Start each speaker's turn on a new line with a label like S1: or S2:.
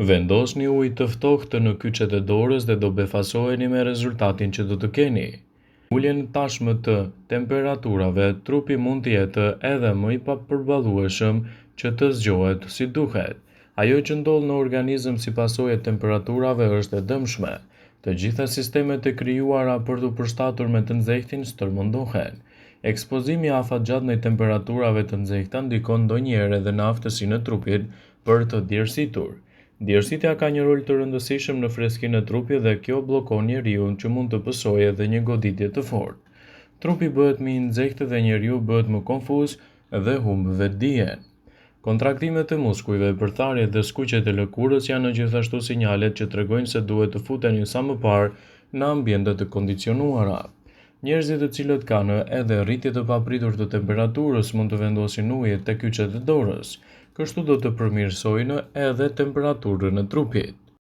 S1: Vendosni ujë të ftohtë në kyçet e dorës dhe do befasoheni me rezultatin që do të keni. Uljen tashmë të temperaturave, trupi mund të jetë edhe më i papërballueshëm që të zgjohet si duhet. Ajo që ndodh në organizëm si pasojë e temperaturave është e dëmshme. Të gjitha sistemet e krijuara për të përshtatur me të nxehtin stërmëndohen. Ekspozimi afatgjatë ndaj temperaturave të nxehta ndikon ndonjëherë edhe në aftësinë e trupit për të djersitur. Djersitja ka një rol të rëndësishëm në freskinë e trupit dhe kjo bllokon njeriu që mund të pësojë edhe një goditje të fortë. Trupi bëhet më i nxehtë dhe njeriu bëhet më konfuz dhe humb vetdijen. Kontraktimet e muskujve, përtharjet dhe skuqjet e lëkurës janë gjithashtu sinjalet që tregojnë se duhet të futeni sa më parë në ambiente të kondicionuara. Njerëzit të cilët kanë edhe rritje të papritur të temperaturës mund të vendosin ujë te kyçet e dorës. Kështu do të përmirësojnë edhe temperaturën e trupit.